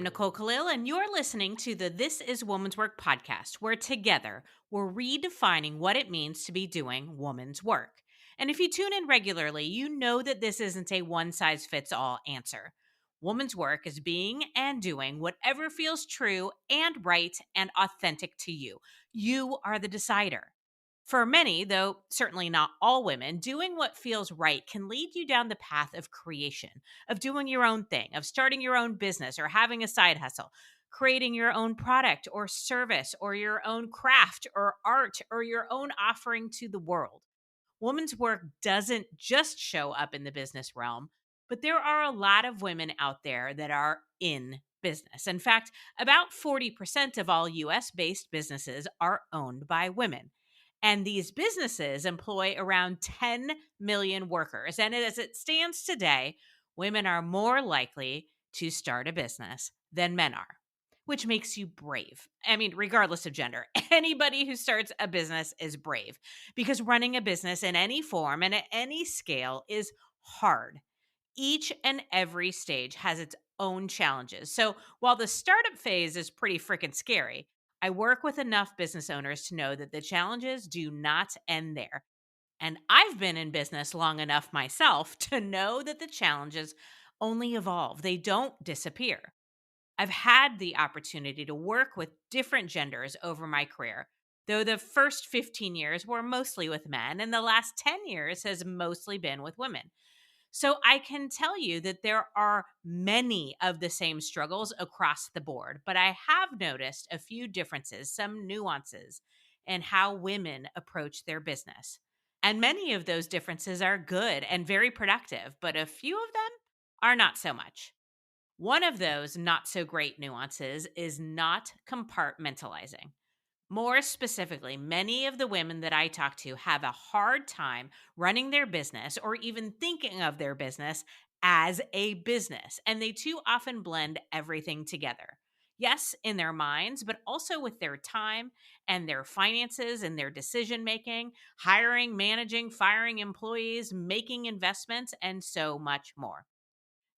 Nicole Khalil, and you're listening to the This is Woman's Work podcast, where together we're redefining what it means to be doing woman's work. And if you tune in regularly, you know that this isn't a one size fits all answer. Woman's work is being and doing whatever feels true and right and authentic to you. You are the decider. For many, though certainly not all women, doing what feels right can lead you down the path of creation, of doing your own thing, of starting your own business or having a side hustle, creating your own product or service or your own craft or art or your own offering to the world. Women's work doesn't just show up in the business realm, but there are a lot of women out there that are in business. In fact, about 40% of all US based businesses are owned by women. And these businesses employ around 10 million workers. And as it stands today, women are more likely to start a business than men are, which makes you brave. I mean, regardless of gender, anybody who starts a business is brave because running a business in any form and at any scale is hard. Each and every stage has its own challenges. So while the startup phase is pretty freaking scary, I work with enough business owners to know that the challenges do not end there. And I've been in business long enough myself to know that the challenges only evolve, they don't disappear. I've had the opportunity to work with different genders over my career, though the first 15 years were mostly with men, and the last 10 years has mostly been with women. So I can tell you that there are many of the same struggles across the board, but I have noticed a few differences, some nuances in how women approach their business. And many of those differences are good and very productive, but a few of them are not so much. One of those not so great nuances is not compartmentalizing. More specifically, many of the women that I talk to have a hard time running their business or even thinking of their business as a business, and they too often blend everything together. Yes, in their minds, but also with their time and their finances and their decision making, hiring, managing, firing employees, making investments, and so much more.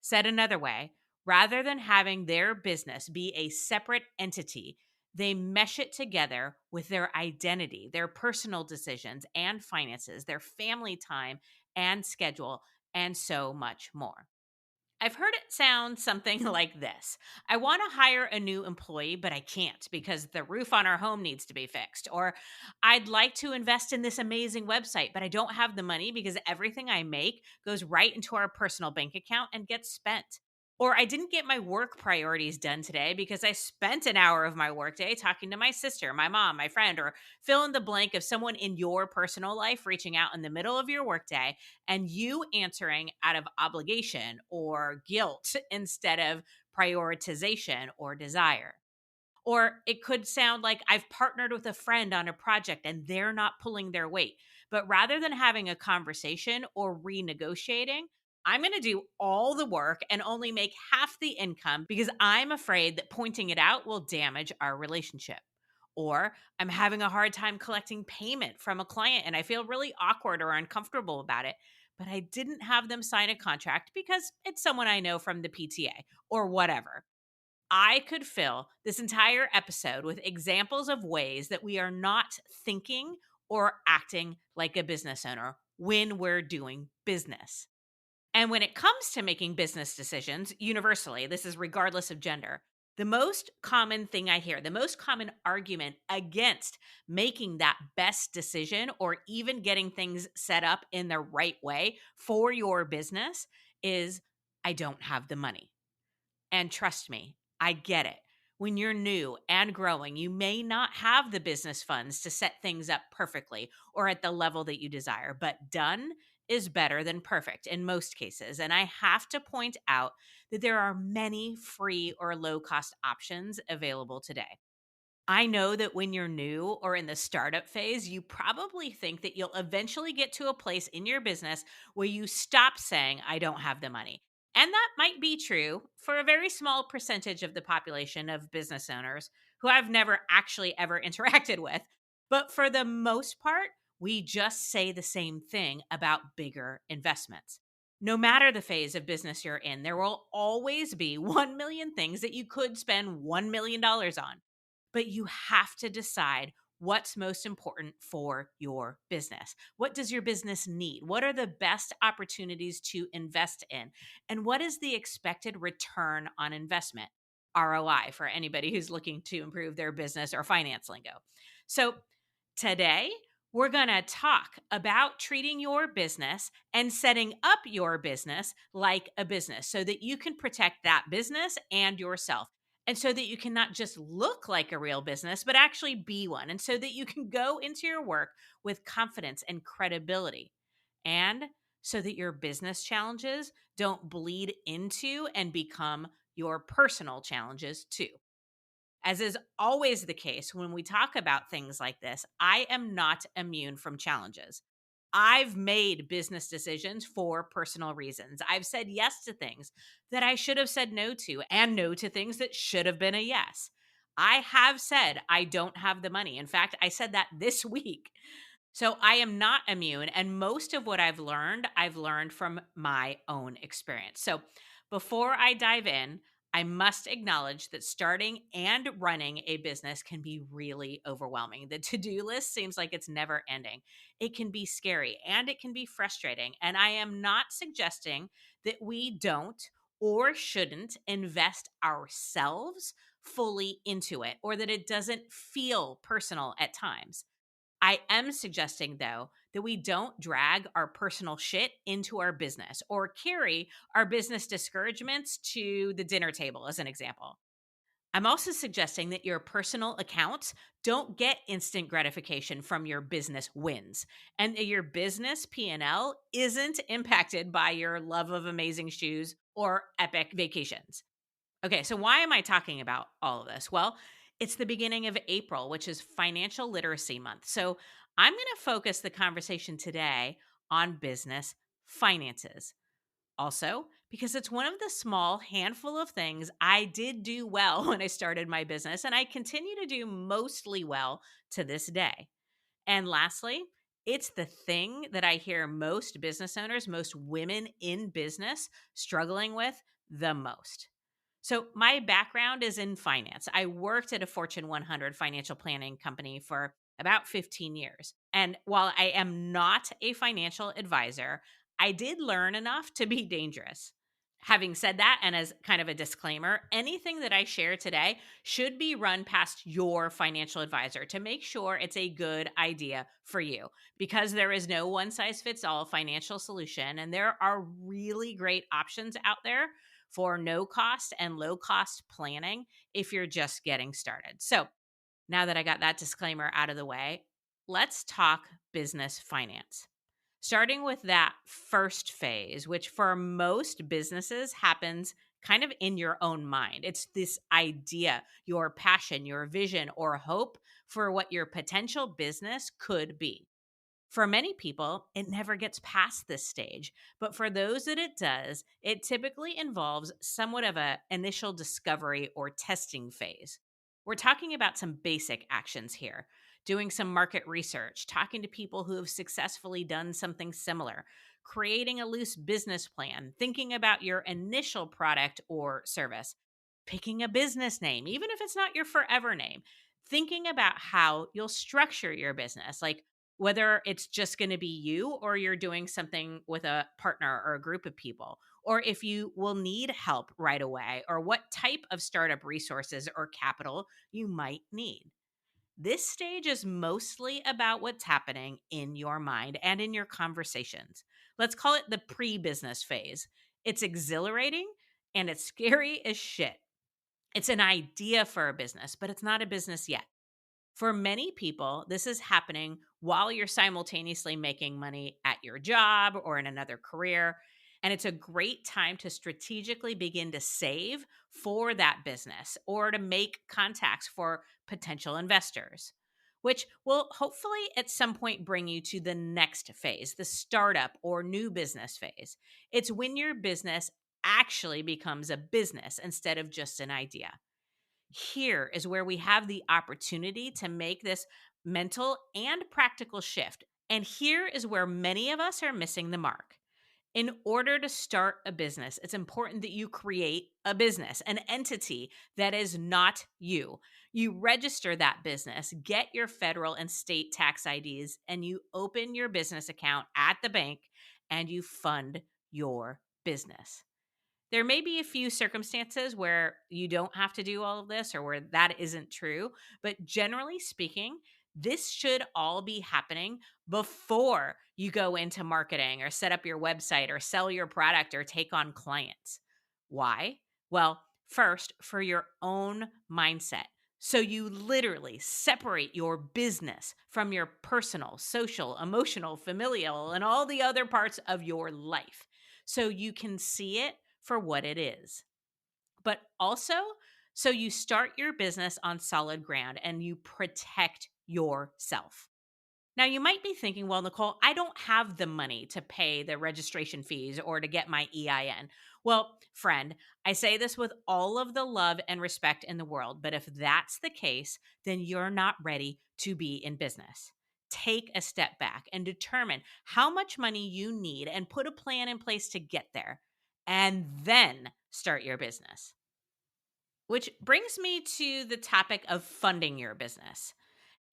Said another way, rather than having their business be a separate entity, they mesh it together with their identity, their personal decisions and finances, their family time and schedule, and so much more. I've heard it sound something like this. I want to hire a new employee, but I can't because the roof on our home needs to be fixed. Or I'd like to invest in this amazing website, but I don't have the money because everything I make goes right into our personal bank account and gets spent. Or I didn't get my work priorities done today because I spent an hour of my workday talking to my sister, my mom, my friend, or fill in the blank of someone in your personal life reaching out in the middle of your workday and you answering out of obligation or guilt instead of prioritization or desire. Or it could sound like I've partnered with a friend on a project and they're not pulling their weight. But rather than having a conversation or renegotiating, I'm going to do all the work and only make half the income because I'm afraid that pointing it out will damage our relationship. Or I'm having a hard time collecting payment from a client and I feel really awkward or uncomfortable about it. But I didn't have them sign a contract because it's someone I know from the PTA or whatever. I could fill this entire episode with examples of ways that we are not thinking or acting like a business owner when we're doing business. And when it comes to making business decisions, universally, this is regardless of gender, the most common thing I hear, the most common argument against making that best decision or even getting things set up in the right way for your business is I don't have the money. And trust me, I get it. When you're new and growing, you may not have the business funds to set things up perfectly or at the level that you desire, but done is better than perfect in most cases. And I have to point out that there are many free or low cost options available today. I know that when you're new or in the startup phase, you probably think that you'll eventually get to a place in your business where you stop saying, I don't have the money. And that might be true for a very small percentage of the population of business owners who I've never actually ever interacted with. But for the most part, we just say the same thing about bigger investments. No matter the phase of business you're in, there will always be 1 million things that you could spend $1 million on. But you have to decide what's most important for your business. What does your business need? What are the best opportunities to invest in? And what is the expected return on investment? ROI for anybody who's looking to improve their business or finance lingo. So, today, we're going to talk about treating your business and setting up your business like a business so that you can protect that business and yourself. And so that you can not just look like a real business, but actually be one. And so that you can go into your work with confidence and credibility. And so that your business challenges don't bleed into and become your personal challenges too. As is always the case when we talk about things like this, I am not immune from challenges. I've made business decisions for personal reasons. I've said yes to things that I should have said no to, and no to things that should have been a yes. I have said I don't have the money. In fact, I said that this week. So I am not immune. And most of what I've learned from my own experience. So before I dive in, I must acknowledge that starting and running a business can be really overwhelming. The to do list seems like it's never ending. It can be scary and it can be frustrating. And I am not suggesting that we don't or shouldn't invest ourselves fully into it or that it doesn't feel personal at times. I am suggesting, though, that we don't drag our personal shit into our business or carry our business discouragements to the dinner table, as an example. I'm also suggesting that your personal accounts don't get instant gratification from your business wins and that your business P&L isn't impacted by your love of amazing shoes or epic vacations. Okay, so why am I talking about all of this? Well, it's the beginning of April, which is Financial Literacy Month. So I'm going to focus the conversation today on business finances. Also, because it's one of the small handful of things I did do well when I started my business, and I continue to do mostly well to this day. And lastly, it's the thing that I hear most business owners, most women in business struggling with the most. So, my background is in finance. I worked at a Fortune 100 financial planning company for about 15 years. And while I am not a financial advisor, I did learn enough to be dangerous. Having said that, and as kind of a disclaimer, anything that I share today should be run past your financial advisor to make sure it's a good idea for you because there is no one size fits all financial solution. And there are really great options out there for no cost and low cost planning if you're just getting started. So now that I got that disclaimer out of the way, let's talk business finance. Starting with that first phase, which for most businesses happens kind of in your own mind. It's this idea, your passion, your vision, or hope for what your potential business could be. For many people, it never gets past this stage, but for those that it does, it typically involves somewhat of a initial discovery or testing phase. We're talking about some basic actions here. Doing some market research, talking to people who have successfully done something similar, creating a loose business plan, thinking about your initial product or service, picking a business name, even if it's not your forever name, thinking about how you'll structure your business, like whether it's just going to be you or you're doing something with a partner or a group of people, or if you will need help right away, or what type of startup resources or capital you might need. This stage is mostly about what's happening in your mind and in your conversations. Let's call it the pre business phase. It's exhilarating and it's scary as shit. It's an idea for a business, but it's not a business yet. For many people, this is happening while you're simultaneously making money at your job or in another career. And it's a great time to strategically begin to save for that business or to make contacts for potential investors, which will hopefully at some point bring you to the next phase, the startup or new business phase. It's when your business actually becomes a business instead of just an idea. Here is where we have the opportunity to make this mental and practical shift. And here is where many of us are missing the mark. In order to start a business, it's important that you create a business, an entity that is not you. You register that business, get your federal and state tax IDs, and you open your business account at the bank and you fund your business. There may be a few circumstances where you don't have to do all of this or where that isn't true, but generally speaking, this should all be happening before you go into marketing or set up your website or sell your product or take on clients. Why? Well, first, for your own mindset. So you literally separate your business from your personal, social, emotional, familial, and all the other parts of your life. So you can see it for what it is. But also, so you start your business on solid ground and you protect yourself. Now, you might be thinking, well, Nicole, I don't have the money to pay the registration fees or to get my EIN. Well, friend, I say this with all of the love and respect in the world, but if that's the case, then you're not ready to be in business. Take a step back and determine how much money you need and put a plan in place to get there, and then start your business. Which brings me to the topic of funding your business.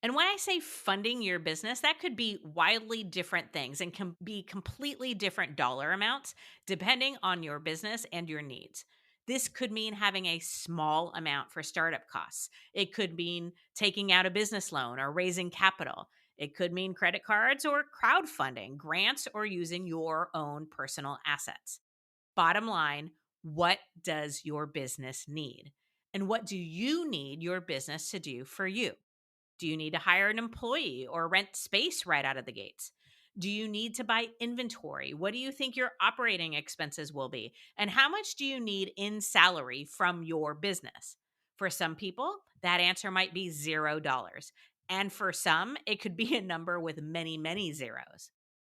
And when I say funding your business, that could be wildly different things and can be completely different dollar amounts depending on your business and your needs. This could mean having a small amount for startup costs. It could mean taking out a business loan or raising capital. It could mean credit cards or crowdfunding, grants, or using your own personal assets. Bottom line, what does your business need? And what do you need your business to do for you? Do you need to hire an employee or rent space right out of the gates? Do you need to buy inventory? What do you think your operating expenses will be? And how much do you need in salary from your business? For some people, that answer might be $0. And for some, it could be a number with many, many zeros.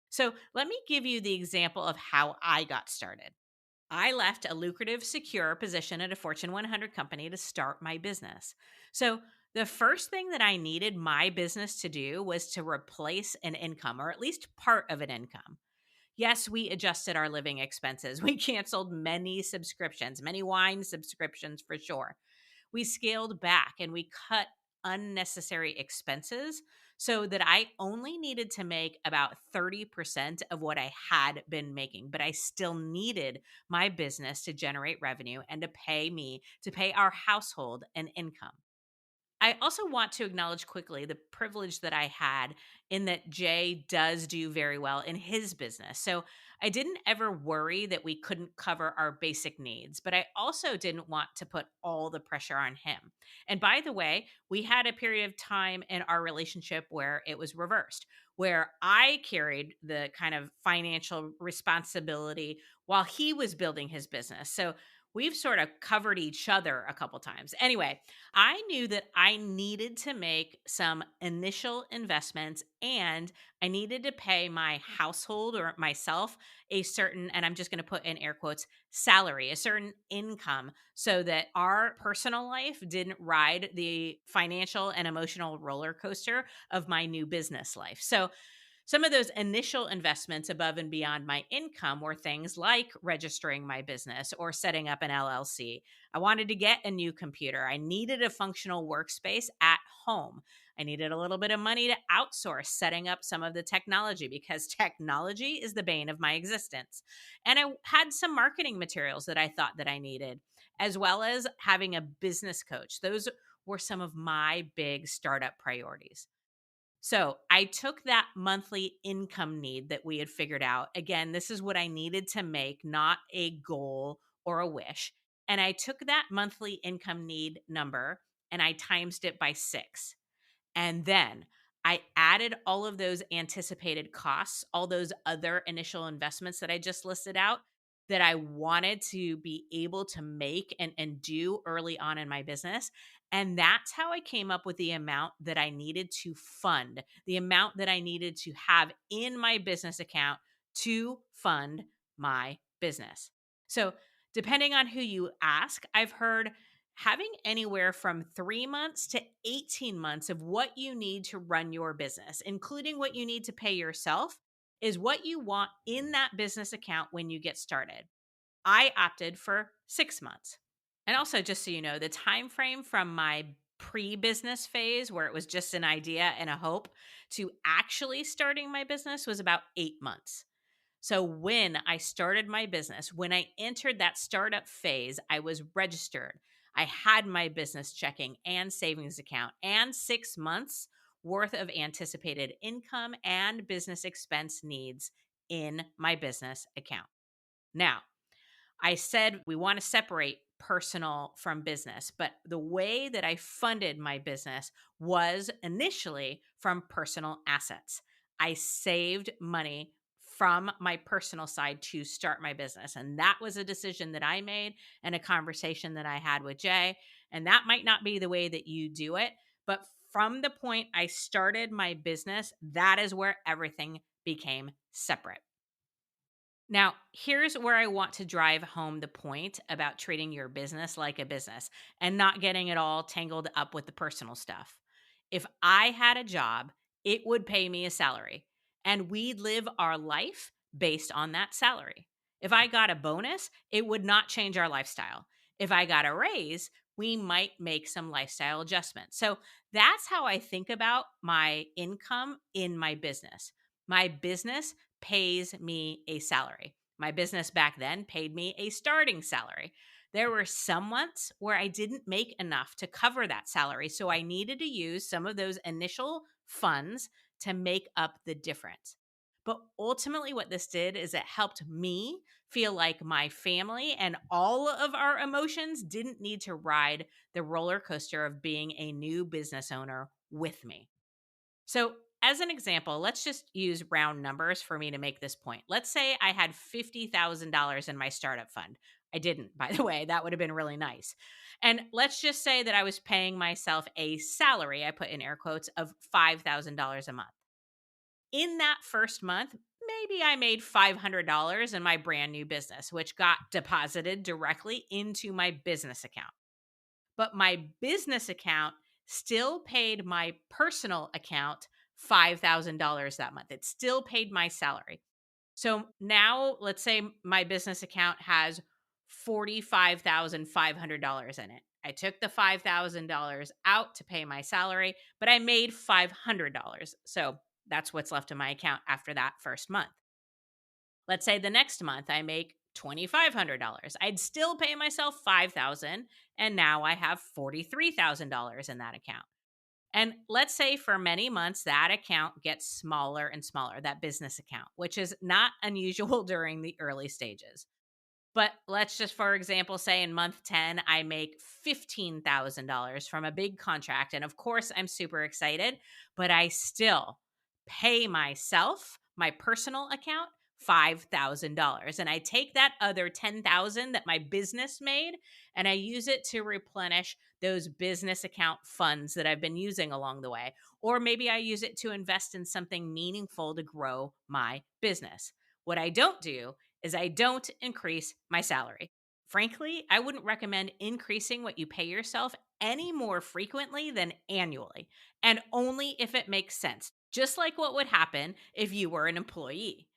So let me give you the example of how I got started. I left a lucrative, secure position at a Fortune 100 company to start my business. So, the first thing that I needed my business to do was to replace an income, or at least part of an income. Yes, we adjusted our living expenses. We canceled many subscriptions, many wine subscriptions for sure. We scaled back and we cut unnecessary expenses so that I only needed to make about 30% of what I had been making, but I still needed my business to generate revenue and to pay me to pay our household an income. I also want to acknowledge quickly the privilege that I had in that Jay does do very well in his business. So I didn't ever worry that we couldn't cover our basic needs, but I also didn't want to put all the pressure on him. And by the way, we had a period of time in our relationship where it was reversed, where I carried the kind of financial responsibility while he was building his business. So we've sort of covered each other a couple times. Anyway, I knew that I needed to make some initial investments and I needed to pay my household or myself a certain, and I'm just going to put in air quotes, salary, a certain income so that our personal life didn't ride the financial and emotional roller coaster of my new business life. So some of those initial investments above and beyond my income were things like registering my business or setting up an LLC. I wanted to get a new computer. I needed a functional workspace at home. I needed a little bit of money to outsource setting up some of the technology because technology is the bane of my existence. And I had some marketing materials that I thought that I needed, as well as having a business coach. Those were some of my big startup priorities. So I took that monthly income need that we had figured out. Again, this is what I needed to make, not a goal or a wish. And I took that monthly income need number and I times it by 6. And then I added all of those anticipated costs, all those other initial investments that I just listed out that I wanted to be able to make and do early on in my business. And that's how I came up with the amount that I needed to fund, the amount that I needed to have in my business account to fund my business. So, depending on who you ask, I've heard having anywhere from 3 months to 18 months of what you need to run your business, including what you need to pay yourself, is what you want in that business account when you get started. I opted for 6 months. And also, just so you know, the time frame from my pre-business phase where it was just an idea and a hope to actually starting my business was about 8 months. So when I started my business, when I entered that startup phase, I was registered. I had my business checking and savings account and 6 months worth of anticipated income and business expense needs in my business account. Now, I said we want to separate personal from business, but the way that I funded my business was initially from personal assets. I saved money from my personal side to start my business. And that was a decision that I made and a conversation that I had with Jay. And that might not be the way that you do it, but from the point I started my business, that is where everything became separate. Now, here's where I want to drive home the point about treating your business like a business and not getting it all tangled up with the personal stuff. If I had a job, it would pay me a salary and we'd live our life based on that salary. If I got a bonus, it would not change our lifestyle. If I got a raise, we might make some lifestyle adjustments. So that's how I think about my income in my business. My business pays me a salary. My business back then paid me a starting salary. There were some months where I didn't make enough to cover that salary. So I needed to use some of those initial funds to make up the difference. But ultimately, what this did is it helped me feel like my family and all of our emotions didn't need to ride the roller coaster of being a new business owner with me. So, as an example, let's just use round numbers for me to make this point. Let's say I had $50,000 in my startup fund. I didn't, by the way. That would have been really nice. And let's just say that I was paying myself a salary, I put in air quotes, of $5,000 a month. In that first month, maybe I made $500 in my brand new business, which got deposited directly into my business account. But my business account still paid my personal account $5,000 that month. It still paid my salary. So now let's say my business account has $45,500 in it. I took the $5,000 out to pay my salary, but I made $500. So that's what's left in my account after that first month. Let's say the next month I make $2,500. I'd still pay myself $5,000 and now I have $43,000 in that account. And let's say for many months that account gets smaller and smaller, that business account, which is not unusual during the early stages. But let's just, for example, say in month 10, I make $15,000 from a big contract. And of course, I'm super excited, but I still pay myself, my personal account, $5,000. And I take that other $10,000 that my business made and I use it to replenish those business account funds that I've been using along the way. Or maybe I use it to invest in something meaningful to grow my business. What I don't do is I don't increase my salary. Frankly, I wouldn't recommend increasing what you pay yourself any more frequently than annually, and only if it makes sense, just like what would happen if you were an employee.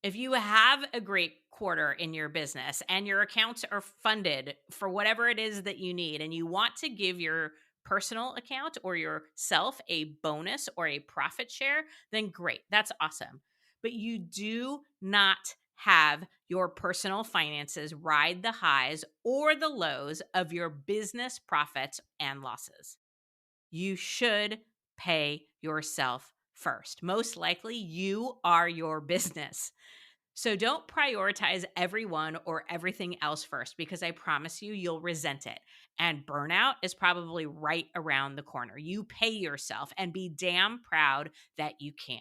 If you have a great quarter in your business and your accounts are funded for whatever it is that you need, and you want to give your personal account or yourself a bonus or a profit share, then great. That's awesome. But you do not have your personal finances ride the highs or the lows of your business profits and losses. You should pay yourself first. Most likely, you are your business. So don't prioritize everyone or everything else first because I promise you, you'll resent it. And burnout is probably right around the corner. You pay yourself and be damn proud that you can.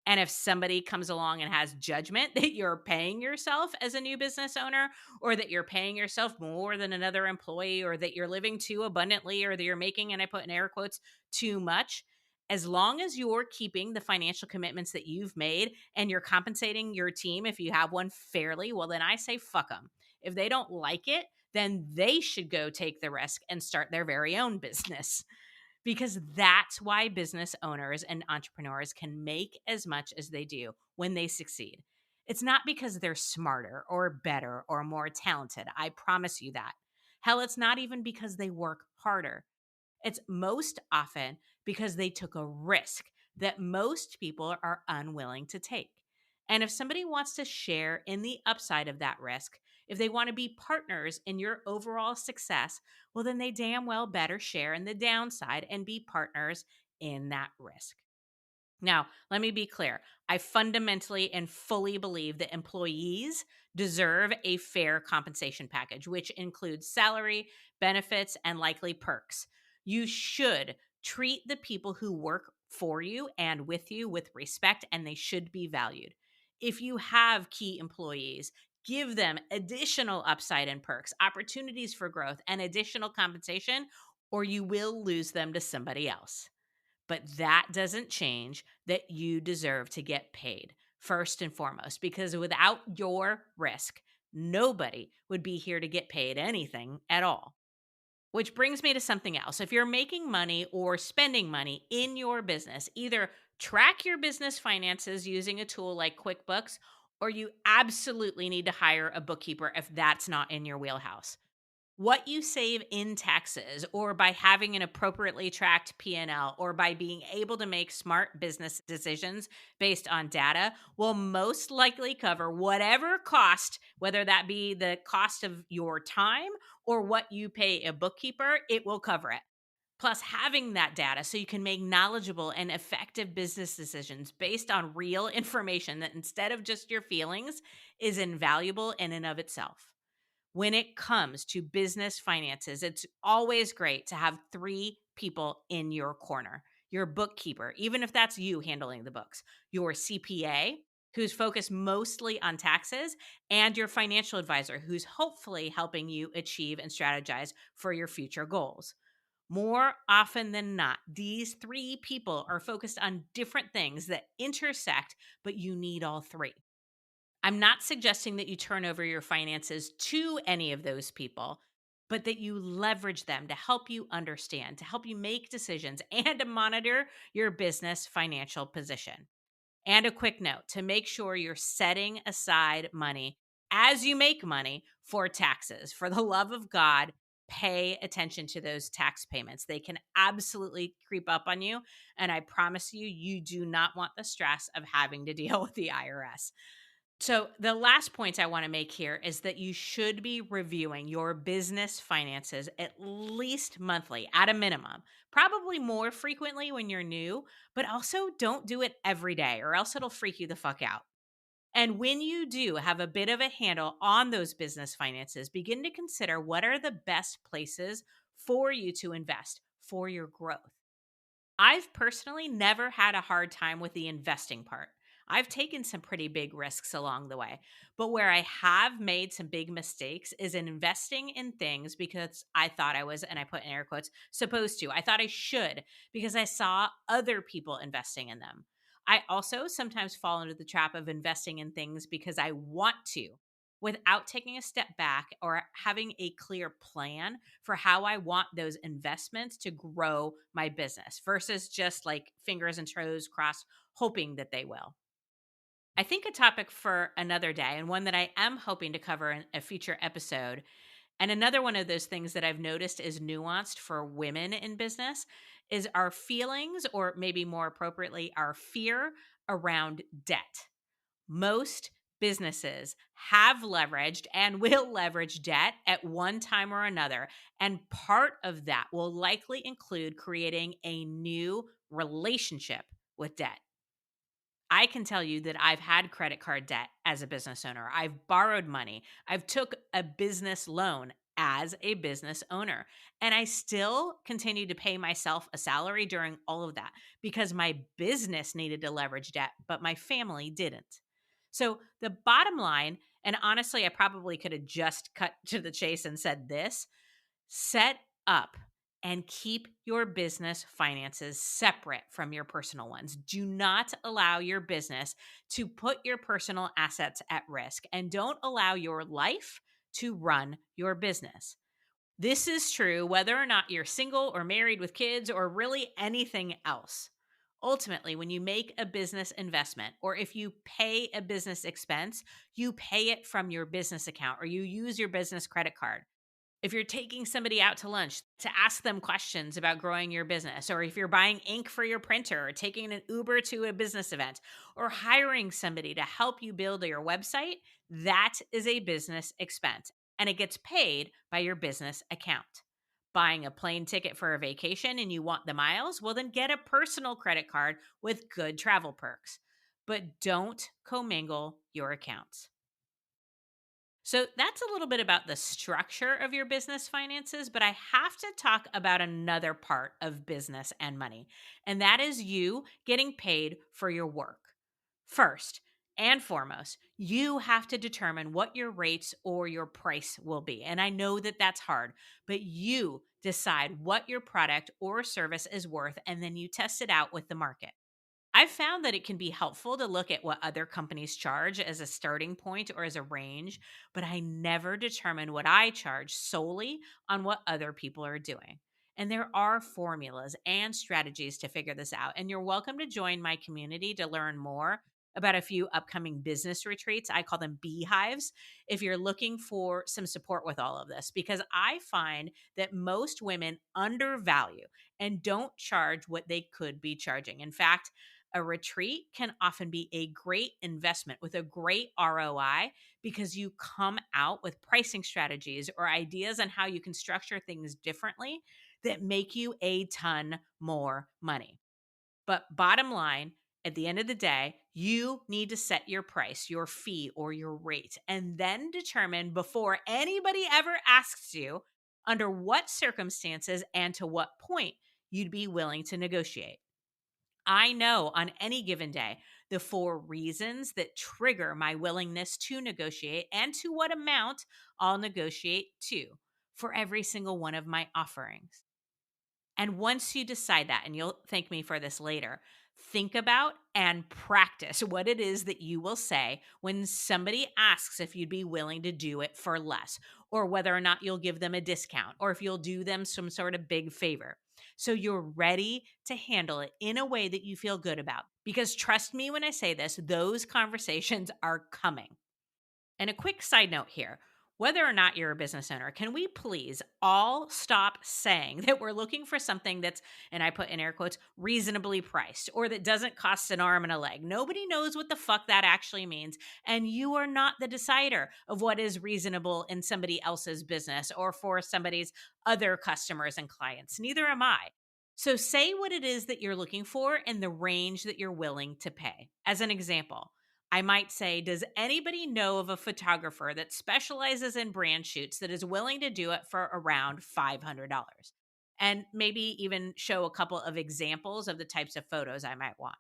And if somebody comes along and has judgment that you're paying yourself as a new business owner, or that you're paying yourself more than another employee, or that you're living too abundantly, or that you're making, and I put in air quotes, too much, as long as you're keeping the financial commitments that you've made and you're compensating your team, if you have one, fairly, well, then I say fuck them. If they don't like it, then they should go take the risk and start their very own business. because that's why business owners and entrepreneurs can make as much as they do when they succeed. It's not because they're smarter or better or more talented. I promise you that. Hell, it's not even because they work harder. It's most often because they took a risk that most people are unwilling to take. And if somebody wants to share in the upside of that risk, if they want to be partners in your overall success, well, then they damn well better share in the downside and be partners in that risk. Now, let me be clear. I fundamentally and fully believe that employees deserve a fair compensation package, which includes salary, benefits, and likely perks. You should treat the people who work for you and with you with respect, and they should be valued. If you have key employees, give them additional upside and perks, opportunities for growth, and additional compensation, or you will lose them to somebody else. But that doesn't change that you deserve to get paid first and foremost, because without your risk, nobody would be here to get paid anything at all. Which brings me to something else. If you're making money or spending money in your business, either track your business finances using a tool like QuickBooks, or you absolutely need to hire a bookkeeper if that's not in your wheelhouse. What you save in taxes or by having an appropriately tracked P&L or by being able to make smart business decisions based on data will most likely cover whatever cost, whether that be the cost of your time or what you pay a bookkeeper, it will cover it. Plus, having that data so you can make knowledgeable and effective business decisions based on real information that instead of just your feelings is invaluable in and of itself. When it comes to business finances, it's always great to have three people in your corner: your bookkeeper, even if that's you handling the books, your CPA, who's focused mostly on taxes, and your financial advisor, who's hopefully helping you achieve and strategize for your future goals. More often than not, these three people are focused on different things that intersect, but you need all three. I'm not suggesting that you turn over your finances to any of those people, but that you leverage them to help you understand, to help you make decisions, and to monitor your business financial position. And a quick note to make sure you're setting aside money as you make money for taxes. For the love of God, pay attention to those tax payments. They can absolutely creep up on you. And I promise you, you do not want the stress of having to deal with the IRS. So, the last point I want to make here is that you should be reviewing your business finances at least monthly at a minimum, probably more frequently when you're new, but also don't do it every day or else it'll freak you the fuck out. And when you do have a bit of a handle on those business finances, begin to consider what are the best places for you to invest for your growth. I've personally never had a hard time with the investing part. I've taken some pretty big risks along the way. But where I have made some big mistakes is in investing in things because I thought I was, and I put in air quotes, supposed to. I thought I should because I saw other people investing in them. I also sometimes fall into the trap of investing in things because I want to without taking a step back or having a clear plan for how I want those investments to grow my business versus just like fingers and toes crossed, hoping that they will. I think a topic for another day, and one that I am hoping to cover in a future episode, and another one of those things that I've noticed is nuanced for women in business, is our feelings, or maybe more appropriately, our fear around debt. Most businesses have leveraged and will leverage debt at one time or another. And part of that will likely include creating a new relationship with debt. I can tell you that I've had credit card debt as a business owner. I've borrowed money. I've took a business loan as a business owner. And I still continue to pay myself a salary during all of that because my business needed to leverage debt, but my family didn't. So the bottom line, and honestly, I probably could have just cut to the chase and said this: set up and keep your business finances separate from your personal ones. Do not allow your business to put your personal assets at risk, and don't allow your life to run your business. This is true whether or not you're single or married with kids or really anything else. Ultimately, when you make a business investment or if you pay a business expense, you pay it from your business account or you use your business credit card. If you're taking somebody out to lunch to ask them questions about growing your business, or if you're buying ink for your printer, or taking an Uber to a business event, or hiring somebody to help you build your website, that is a business expense and it gets paid by your business account. Buying a plane ticket for a vacation and you want the miles, well, then get a personal credit card with good travel perks. But don't commingle your accounts. So that's a little bit about the structure of your business finances, but I have to talk about another part of business and money, and that is you getting paid for your work. First and foremost, you have to determine what your rates or your price will be. And I know that that's hard, but you decide what your product or service is worth, and then you test it out with the market. I've found that it can be helpful to look at what other companies charge as a starting point or as a range, but I never determine what I charge solely on what other people are doing. And there are formulas and strategies to figure this out. And you're welcome to join my community to learn more about a few upcoming business retreats. I call them beehives. If you're looking for some support with all of this, because I find that most women undervalue and don't charge what they could be charging. In fact, a retreat can often be a great investment with a great ROI because you come out with pricing strategies or ideas on how you can structure things differently that make you a ton more money. But bottom line, at the end of the day, you need to set your price, your fee, or your rate, and then determine before anybody ever asks you under what circumstances and to what point you'd be willing to negotiate. I know on any given day the four reasons that trigger my willingness to negotiate and to what amount I'll negotiate to for every single one of my offerings. And once you decide that, and you'll thank me for this later, think about and practice what it is that you will say when somebody asks if you'd be willing to do it for less, or whether or not you'll give them a discount, or if you'll do them some sort of big favor. So you're ready to handle it in a way that you feel good about. Because trust me when I say this, those conversations are coming. And a quick side note here, whether or not you're a business owner, can we please all stop saying that we're looking for something that's, and I put in air quotes, reasonably priced or that doesn't cost an arm and a leg? Nobody knows what the fuck that actually means. And you are not the decider of what is reasonable in somebody else's business or for somebody's other customers and clients. Neither am I. So say what it is that you're looking for and the range that you're willing to pay. As an example, I might say, does anybody know of a photographer that specializes in brand shoots that is willing to do it for around $500? And maybe even show a couple of examples of the types of photos I might want.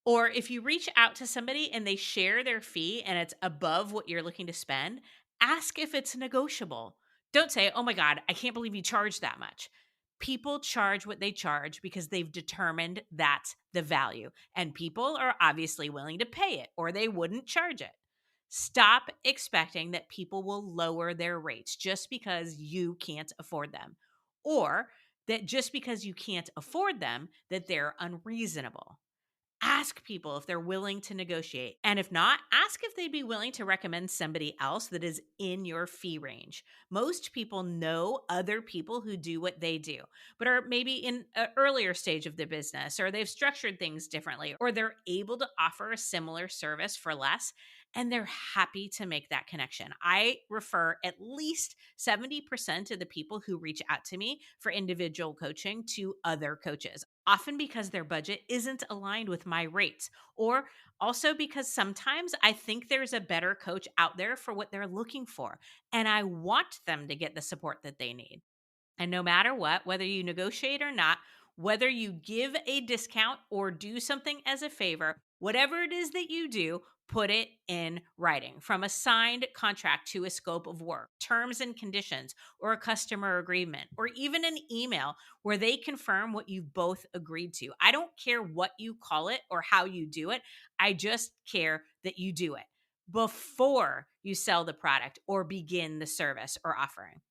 Or if you reach out to somebody and they share their fee and it's above what you're looking to spend, ask if it's negotiable. Don't say, oh my God, I can't believe you charge that much. People charge what they charge because they've determined that's the value. And people are obviously willing to pay it or they wouldn't charge it. Stop expecting that people will lower their rates just because you can't afford them. Or that just because you can't afford them, that they're unreasonable. Ask people if they're willing to negotiate. And if not, ask if they'd be willing to recommend somebody else that is in your fee range. Most people know other people who do what they do, but are maybe in an earlier stage of the business, or they've structured things differently, or they're able to offer a similar service for less, and they're happy to make that connection. I refer at least 70% of the people who reach out to me for individual coaching to other coaches, often because their budget isn't aligned with my rates, or also because sometimes I think there's a better coach out there for what they're looking for, and I want them to get the support that they need. And no matter what, whether you negotiate or not, whether you give a discount or do something as a favor, whatever it is that you do, put it in writing, from a signed contract to a scope of work, terms and conditions, or a customer agreement, or even an email where they confirm what you've both agreed to. I don't care what you call it or how you do it. I just care that you do it before you sell the product or begin the service or offering.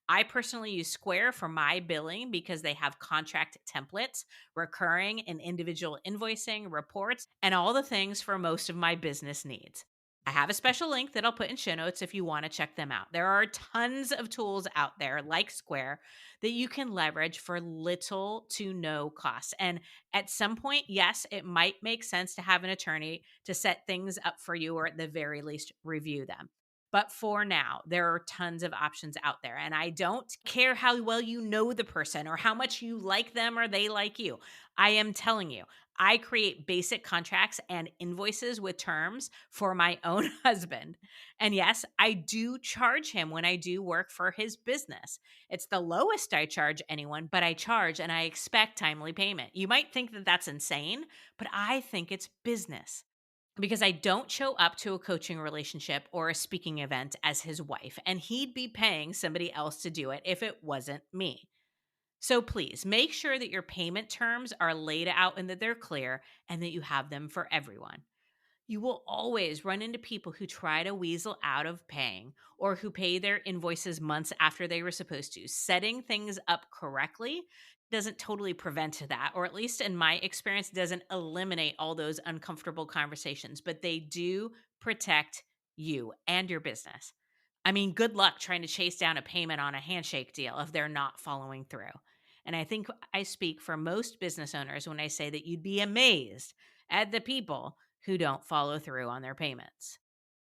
I personally use Square for my billing because they have contract templates, recurring and individual invoicing, reports, and all the things for most of my business needs. I have a special link that I'll put in show notes if you want to check them out. There are tons of tools out there like Square that you can leverage for little to no cost. And at some point, yes, it might make sense to have an attorney to set things up for you or at the very least review them. But for now, there are tons of options out there. And I don't care how well you know the person or how much you like them or they like you. I am telling you, I create basic contracts and invoices with terms for my own husband. And yes, I do charge him when I do work for his business. It's the lowest I charge anyone, but I charge and I expect timely payment. You might think that that's insane, but I think it's business because I don't show up to a coaching relationship or a speaking event as his wife, and he'd be paying somebody else to do it if it wasn't me. So please make sure that your payment terms are laid out and that they're clear and that you have them for everyone. You will always run into people who try to weasel out of paying or who pay their invoices months after they were supposed to. Setting things up correctly doesn't totally prevent that, or at least in my experience, doesn't eliminate all those uncomfortable conversations, but they do protect you and your business. I mean, good luck trying to chase down a payment on a handshake deal if they're not following through. And I think I speak for most business owners when I say that you'd be amazed at the people who don't follow through on their payments.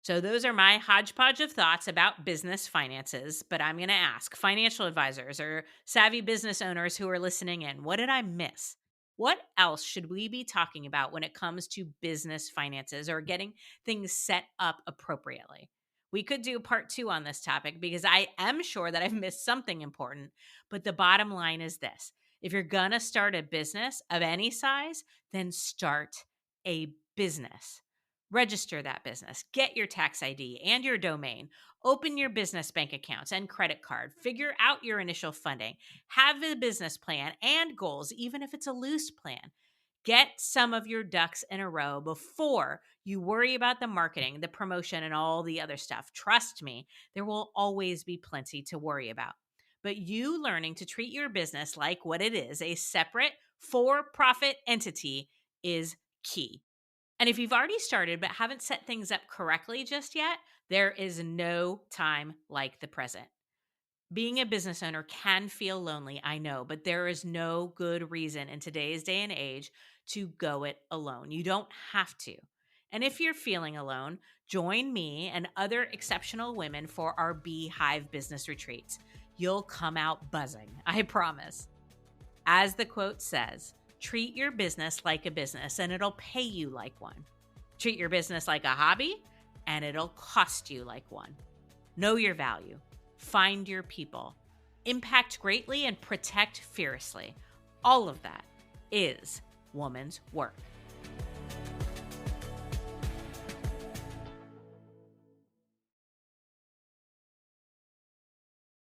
So, those are my hodgepodge of thoughts about business finances. But I'm going to ask financial advisors or savvy business owners who are listening in, what did I miss? What else should we be talking about when it comes to business finances or getting things set up appropriately? We could do part 2 on this topic because I am sure that I've missed something important. But the bottom line is this: if you're going to start a business of any size, then start a business. Register that business, get your tax ID and your domain, open your business bank accounts and credit card, figure out your initial funding, have a business plan and goals, even if it's a loose plan. Get some of your ducks in a row before you worry about the marketing, the promotion, and all the other stuff. Trust me, there will always be plenty to worry about. But you learning to treat your business like what it is, a separate for profit entity, is key. And if you've already started but haven't set things up correctly just yet, there is no time like the present. Being a business owner can feel lonely, I know, but there is no good reason in today's day and age to go it alone. You don't have to. And if you're feeling alone, join me and other exceptional women for our Beehive business retreats. You'll come out buzzing, I promise. As the quote says, treat your business like a business and it'll pay you like one. Treat your business like a hobby and it'll cost you like one. Know your value. Find your people. Impact greatly and protect fiercely. All of that is woman's work.